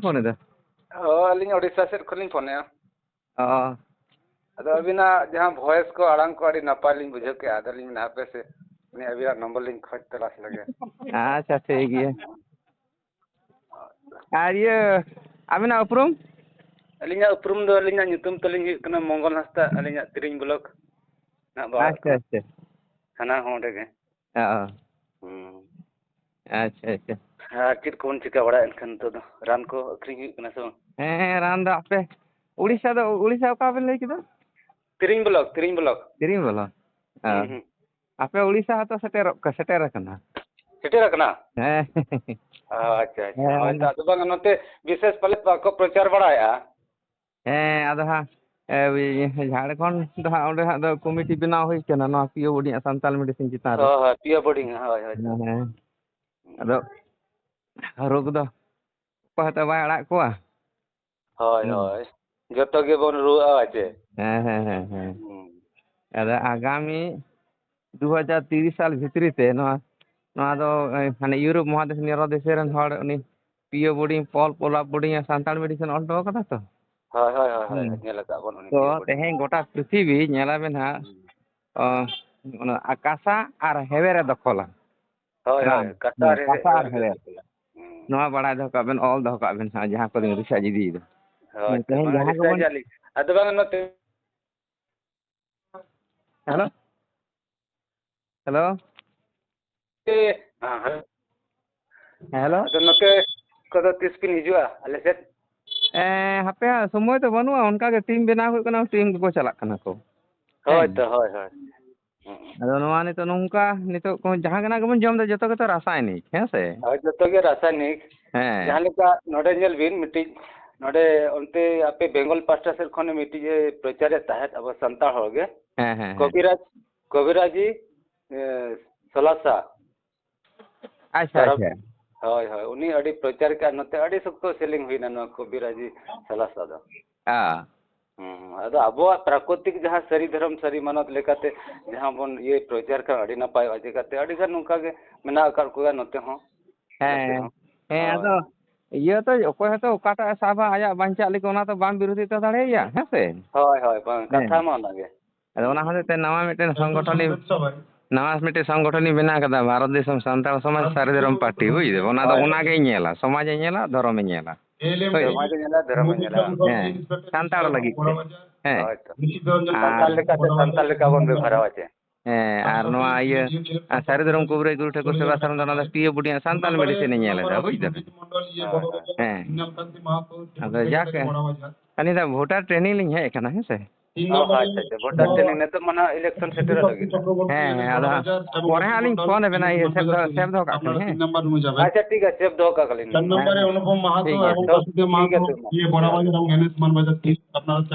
Phone ᱮᱫᱟ? ᱟᱹᱞᱤᱧ ᱳᱲᱤᱥᱥᱟ ᱥᱮᱫ ᱠᱷᱚᱱ ᱞᱤᱧ ᱯᱷᱳᱱᱮᱜᱼᱟ। ᱚ ᱟᱫᱚ ᱟᱹᱵᱤᱱᱟᱜ ᱡᱟᱦᱟᱸ ᱵᱷᱚᱭᱮᱥ ᱠᱚ ᱟᱲᱟᱝ ᱠᱚ ᱟᱹᱰᱤ ᱱᱟᱯᱟᱭ ᱞᱤᱧ ᱵᱩᱡᱷᱟᱹᱣ ᱠᱮᱜᱼᱟ। ᱟᱫᱚᱞᱤᱧ ᱢᱮᱱᱟ ᱦᱟᱯᱮ ᱥᱮ ᱟᱹᱵᱤᱱᱟᱜ ᱱᱚᱢᱵᱚᱨ ᱞᱤᱧ ᱠᱷᱚᱡ ᱛᱚᱞᱟᱥ ᱞᱮᱜᱮ। ᱟᱪᱪᱷᱟ ᱴᱷᱤᱠ ᱜᱮᱭᱟ। ᱟᱨ ᱤᱭᱟᱹ ᱟᱹᱵᱤᱱᱟᱜ ᱩᱯᱨᱩᱢ? ᱟᱹᱞᱤᱧᱟᱜ ᱩᱯᱨᱩᱢ ᱫᱚ ᱟᱹᱞᱤᱧᱟᱜ ᱧᱩᱛᱩᱢ ᱛᱟᱹᱞᱤᱧ ᱦᱩᱭᱩᱜ ᱠᱟᱱᱟ ᱢᱚᱝᱜᱚᱞ ᱦᱟᱸᱥᱫᱟ। ᱟᱹᱞᱤᱧᱟᱜ ᱛᱤᱨᱤᱝ ᱵᱞᱚᱠ ᱱᱟᱜ ᱚᱲᱟᱜ ᱟᱪᱪᱷᱟ ᱠᱚ ᱟᱪᱪᱷᱟ। ᱛᱷᱟᱱᱟ ᱦᱚᱸ ᱚᱸᱰᱮ ᱜᱮ। ᱚ ᱦᱩᱸ ᱟᱪᱪᱷᱟ ᱟᱪᱪᱷᱟ। ᱟᱨ ᱪᱮᱫ ᱠᱚᱵᱚᱱ ᱪᱤᱠᱟᱹ ᱵᱟᱲᱟᱭᱮᱫ ᱮᱱᱠᱷᱟᱱ ᱱᱤᱛᱚᱜ ᱫᱚ ᱨᱟᱱ ᱠᱚ ᱟᱹᱠᱷᱨᱤᱧ ᱦᱩᱭᱩᱜ ᱠᱟᱱᱟ ᱥᱮ ᱵᱟᱝ? ᱦᱮᱸ ᱨᱟᱱ ᱫᱚ ᱟᱯᱮ ᱩᱲᱤᱥᱥᱟ ᱚᱠᱟ ᱵᱮᱱ ᱞᱟᱹᱭ ᱠᱮᱫᱟ? ᱛᱤᱨᱤᱝ ᱵᱞᱚᱠ। ᱛᱤᱨᱤᱝ ᱵᱚᱞᱚ ᱚ ᱦᱩᱸ ᱟᱯᱮ ᱩᱲᱤᱥᱥᱟ ᱦᱚᱸᱛᱚ ᱥᱮᱴᱮᱨ ᱟᱠᱟᱱᱟ। ᱥᱮᱴᱮᱨ ᱟᱠᱟᱱᱟ? ᱦᱮᱸ ᱟᱪᱪᱷᱟ ᱟᱪᱪᱷᱟ ᱦᱮᱸ ᱦᱳᱭᱛᱚ ᱟᱫᱚ ᱵᱟᱝ ᱱᱚᱛᱮ ᱵᱤᱥᱮᱥ ᱯᱟᱞᱮᱫ ᱵᱟᱠᱚ ᱯᱨᱚᱪᱟᱨ ᱵᱟᱲᱟᱭᱮᱫᱼᱟ। ᱦᱮᱸ ᱟᱫᱚ ᱦᱟᱸᱜ ᱡᱷᱟᱲᱠᱷᱚᱸᱰ ᱫᱚ ᱦᱟᱸᱜ ᱚᱸᱰᱮ ᱦᱟᱸᱜ ᱫᱚ ᱠᱚᱢᱤᱴᱤ ᱵᱮᱱᱟᱣ ᱦᱩᱭ ᱠᱟᱱᱟ ᱱᱚᱣᱟ ᱯᱤ ᱳ ᱵᱳᱰᱤ ᱥᱟᱱᱛᱟᱞ ᱢᱮᱰᱤᱥᱤᱱ ᱪᱮᱛᱟᱱ ᱨᱮ। ᱦᱳᱭ ᱯᱤᱭᱳ ᱵᱳর্ডিং ᱦᱳᱭ ᱦᱳᱭ ᱦᱮᱸ ᱟᱫᱚ ᱨᱳᱜᱽ ᱫᱚ ᱚᱠᱚᱭ ᱦᱚᱸᱛᱚ ᱵᱟᱭ ᱟᱲᱟᱜ ᱠᱚᱣᱟ। ᱦᱳᱭ ᱦᱮᱸ ᱦᱳᱭ ᱡᱚᱛᱚ ᱜᱮᱵᱚᱱ ᱨᱩᱣᱟᱹᱜᱼᱟ ᱪᱮ? ᱦᱮᱸ ᱟᱫᱚ ᱟᱜᱟᱢী 2030 ᱥᱟᱞ ᱵᱷᱤᱛᱨᱤ ᱛᱮ ᱱᱚᱣᱟ ᱫᱚ ᱢᱟᱱᱮ ᱤᱭᱩᱨᱳᱯ ᱢᱚᱦᱟᱫᱮᱥ ᱱᱮᱨᱚ ᱫᱮᱥ ᱨᱮᱱ ᱦᱚᱲ ᱩᱱᱤ ᱯᱤᱭᱳ ᱵᱳᱰᱤᱝ ᱯᱚᱞ ᱯᱚᱞᱟᱯ ᱵᱳᱰᱤᱝ ᱥᱟᱱᱛᱟᱲ ᱢᱮᱰᱤᱥᱤᱱ ᱚᱞ ᱦᱚᱴᱚ ᱠᱟᱫᱟ ᱛᱚ। ᱦᱳᱭ ᱧᱮᱞ ᱟᱠᱟᱫ ᱵᱚᱱ ᱩᱱᱤ ᱛᱚ ᱯᱤᱭᱳ ᱵᱳর্ডিং ᱛᱮᱦᱮᱧ ᱜᱚᱴᱟ ᱯᱨᱤᱛᱷᱤᱵᱤ ᱧᱮᱞᱟᱵᱤᱱ ᱦᱟᱸᱜ ᱚᱱᱟ ᱠᱟᱥᱟ ᱟᱨ ᱦᱮᱣᱮᱨᱮ ᱫᱚᱠᱷᱚᱞᱟ। ᱦᱳᱭ ᱨᱟᱱ ᱦᱳᱭ ᱠᱟᱥᱟ ᱠᱟᱥᱟ ᱟᱨ ᱜᱮ ᱦᱮᱣᱮᱨ ᱫᱚᱠᱚ ᱱᱚᱣᱟ ᱵᱟᱲᱟᱭ ᱫᱚᱦᱚ ᱠᱟᱜ ᱵᱮᱱ ᱚᱞ ᱫᱚᱦᱚ ᱠᱟᱜ ᱵᱮᱱ ᱦᱟᱸᱜ ᱡᱟᱦᱟᱸ ᱠᱚᱞᱤᱧ ᱨᱤᱥᱟᱨᱪ ᱤᱫᱤᱭᱮᱫᱟ। ᱦᱳᱭ ᱛᱚ ᱛᱮᱦᱮᱧ ᱵᱟᱝ ᱡᱟᱦᱟᱸ ᱠᱚᱵᱚᱱ ᱨᱤᱥᱟᱨᱪ ᱟᱹᱞᱤᱧ ᱟᱫᱚ ᱵᱟᱝ ᱱᱚᱛᱮ ᱦᱮᱞᱳ ᱦᱮᱞᱳ ᱟᱫᱚ ᱱᱚᱛᱮ ᱠᱚᱫᱚ ᱛᱤᱥ ᱵᱤᱱ ᱦᱤᱡᱩᱜᱼᱟ ᱟᱞᱮ ᱥᱮᱫ? ᱦᱟᱯᱮᱭᱟᱜ ᱥᱚᱢᱚᱭ ᱫᱚ ᱵᱟᱹᱱᱩᱜᱼᱟ ᱚᱱᱠᱟᱜᱮ ᱴᱤᱢ ᱵᱮᱱᱟᱣ ᱦᱩᱭᱩᱜ ᱠᱟᱱᱟ ᱴᱤᱢ ᱜᱮᱠᱚ ᱪᱟᱞᱟᱜ ᱠᱟᱱᱟ ᱠᱚ। ᱦᱳᱭ ᱛᱚ ᱦᱳᱭ ᱟᱫᱚ ᱱᱚᱣᱟ ᱱᱤᱛᱚᱜ ᱱᱚᱝᱠᱟ ᱱᱤᱛᱚᱜ ᱡᱟᱦᱟᱸ ᱜᱮᱵᱚᱱ ᱡᱚᱢ ᱮᱫᱟ ᱡᱚᱛᱚ ᱜᱮᱛᱚ ᱨᱟᱥᱟᱭᱱᱤᱠ ᱦᱮᱸ ᱥᱮ? ᱦᱳᱭ ᱡᱚᱛᱚ ᱜᱮ ᱨᱟᱥᱟᱭᱱᱤᱠ ᱦᱮᱸ ᱡᱟᱦᱟᱸ ᱞᱮᱠᱟ ᱱᱚᱰᱮ ᱧᱮᱞ ᱵᱤᱱ ᱢᱤᱫᱴᱤᱡ ᱱᱚᱰᱮ ᱚᱱᱛᱮ ᱟᱯᱮ ᱵᱮᱝᱜᱚᱞ ᱯᱟᱥᱴᱟ ᱥᱮᱫ ᱠᱷᱚᱱ ᱢᱤᱫᱴᱤᱡ ᱮ ᱯᱨᱚᱪᱟᱨᱮᱫ ᱛᱟᱦᱮᱸᱫ ᱟᱵᱚ ᱥᱟᱱᱛᱟᱲ ᱦᱚᱲ ᱜᱮ ᱦᱮᱸ ᱠᱚᱵᱤᱨᱟᱡᱤ ᱥᱚᱞᱟᱥᱟ ᱟᱪᱪᱷᱟ ᱟᱪᱪᱷᱟ ᱦᱳᱭ ᱩᱱᱤ ᱟᱹᱰᱤ ᱯᱨᱚᱪᱟᱨ ᱠᱮᱜᱼᱟ ᱱᱚᱛᱮ ᱟᱹᱰᱤ ᱥᱚᱠᱛᱚ ᱥᱮᱞᱤᱝ ᱦᱩᱭᱱᱟ ᱱᱚᱣᱟ ᱠᱚᱵᱤᱨᱟᱡᱤ ᱥᱟᱞᱟᱥᱟ ᱫᱚ। ᱟᱫᱚ ᱟᱵᱚᱣᱟᱜ ᱯᱨᱟᱠᱨᱤᱛᱤᱠ ᱡᱟᱦᱟᱸ ᱥᱟᱹᱨᱤ ᱫᱷᱚᱨᱚᱢ ᱥᱟᱹᱨᱤ ᱢᱟᱱᱚᱛ ᱞᱮᱠᱟᱛᱮ ᱡᱟᱦᱟᱸ ᱵᱚᱱ ᱯᱨᱚᱪᱟᱨ ᱠᱟᱜ ᱟᱹᱰᱤ ᱱᱟᱯᱟᱭᱚᱜᱼᱟ ᱪᱤᱠᱟᱹᱛᱮ ᱟᱹᱰᱤᱜᱟᱱ ᱱᱚᱝᱠᱟ ᱜᱮ ᱢᱮᱱᱟᱜ ᱟᱠᱟᱫ ᱠᱚᱣᱟ ᱱᱚᱛᱮ ᱦᱚᱸ ᱟᱞᱮ ᱥᱮᱫ ᱦᱚᱸ ᱦᱮᱸ ᱦᱳᱭ ᱟᱫᱚ ᱤᱭᱟᱹ ᱛᱚ ᱚᱠᱚᱭ ᱦᱚᱸᱛᱚ ᱚᱠᱟᱴᱟᱜ ᱮ ᱥᱟᱵᱟ ᱟᱭᱟᱜ ᱵᱟᱧᱪᱟᱜ ᱞᱟᱹᱜᱤᱫ ᱚᱱᱟ ᱫᱚ ᱵᱟᱢ ᱵᱤᱨᱳᱫᱷᱤᱛᱟ ᱫᱟᱲᱮᱭᱟᱭᱟ ᱦᱮᱸ ᱥᱮ? ᱦᱳᱭ ᱵᱟᱝ ᱠᱟᱛᱷᱟ ᱢᱟ ᱚᱱᱟᱜᱮ। ᱟᱫᱚ ᱚᱱᱟ ᱦᱚᱛᱮᱡ ᱛᱮ ᱱᱟᱣᱟ ᱢᱤᱫᱴᱮᱱ ᱥᱚᱝᱜᱚᱴᱷᱚᱱᱤᱧ ᱵᱮᱱᱟᱣ ᱠᱟᱫᱟ ᱵᱷᱟᱨᱚᱛ ᱫᱤᱥᱚᱢ ᱥᱟᱱᱛᱟᱲ ᱥᱚᱢᱟᱡᱽ ᱥᱟᱨᱤ ᱫᱷᱚᱨᱚᱢ ᱯᱟᱨᱴᱤ ᱵᱩᱡ ᱫᱟᱵᱮᱱ ᱚᱱᱟ ᱫᱚ ᱦᱳᱭ ᱚᱱᱟᱜᱮᱭ ᱧᱮᱞᱟ ᱥᱚᱢᱟᱡᱮ ᱧᱮᱞᱟ ᱫᱷᱚᱨᱚᱢᱮ ᱧᱮᱞᱟ। ᱥᱚᱢᱟᱡᱽ ᱮ ᱧᱮᱞᱟ ᱫᱷᱚᱨᱚᱢᱮ ᱧᱮᱞᱟ ᱦᱮᱸ ᱥᱟᱱᱛᱟᱲ ᱞᱟᱹᱜᱤᱫ ᱛᱮ ᱦᱮᱸ ᱦᱳᱭᱛᱚ ᱟᱨ ᱥᱟᱱᱛᱟᱲ ᱞᱮᱠᱟᱛᱮ ᱥᱟᱱᱛᱟᱲ ᱞᱮᱠᱟ ᱵᱚᱱ ᱵᱮᱵᱚᱦᱟᱨᱟ ᱪᱮ? ᱦᱮᱸ ᱟᱨ ᱱᱚᱣᱟ ᱤᱭᱟᱹ ᱥᱟᱹᱨᱤ ᱫᱷᱚᱨᱚᱢ ᱠᱚᱵᱤᱨᱟᱡ ᱜᱩᱨᱩ ᱴᱷᱟᱹᱠᱩᱨ ᱥᱮᱵᱟ ᱥᱚᱨᱚᱱ ᱫᱚ ᱚᱱᱟ ᱫᱚ ᱯᱤᱭᱳ ᱵᱳᱰᱤ ᱥᱟᱱᱛᱟᱞ ᱢᱮᱰᱤᱥᱤᱱᱮ ᱧᱮᱞ ᱮᱫᱟ ᱵᱩᱡ ᱫᱟᱵᱮᱱ ᱦᱳᱭ ᱦᱮᱸ ᱟᱫᱚ ᱡᱟᱠ ᱟᱹᱞᱤᱧ ᱫᱚ ᱵᱷᱳᱴᱟᱨ ᱴᱨᱮᱱᱤᱝ ᱞᱤᱧ ᱦᱮᱡ ᱟᱠᱟᱱᱟ ᱦᱮᱸ ᱥᱮ? ᱟᱪᱪᱷᱟ ᱵᱷᱳᱴᱟᱨ ᱴᱨᱮᱱᱤᱝ ᱱᱤᱛᱚᱜ ᱢᱟ ᱱᱟᱦᱟᱜ ᱤᱞᱮᱠᱥᱚᱱ ᱥᱮᱴᱮᱨᱚᱜ ᱞᱟᱹᱜᱤᱫ ᱦᱮᱸ ᱟᱫᱚ ᱯᱚᱨᱮ ᱦᱟᱸᱜ ᱞᱤᱧ ᱯᱷᱳᱱ ᱟᱵᱮᱱᱟ ᱥᱮᱵᱷ ᱫᱚᱦᱚ ᱠᱟᱜ ᱠᱟᱱᱤᱧ ᱦᱮᱸ আচ্ছা ঠিক আছে সেভ দোকা কালীন হ্যাঁ হ্যাঁ ঠিক আছে ঠিক আছে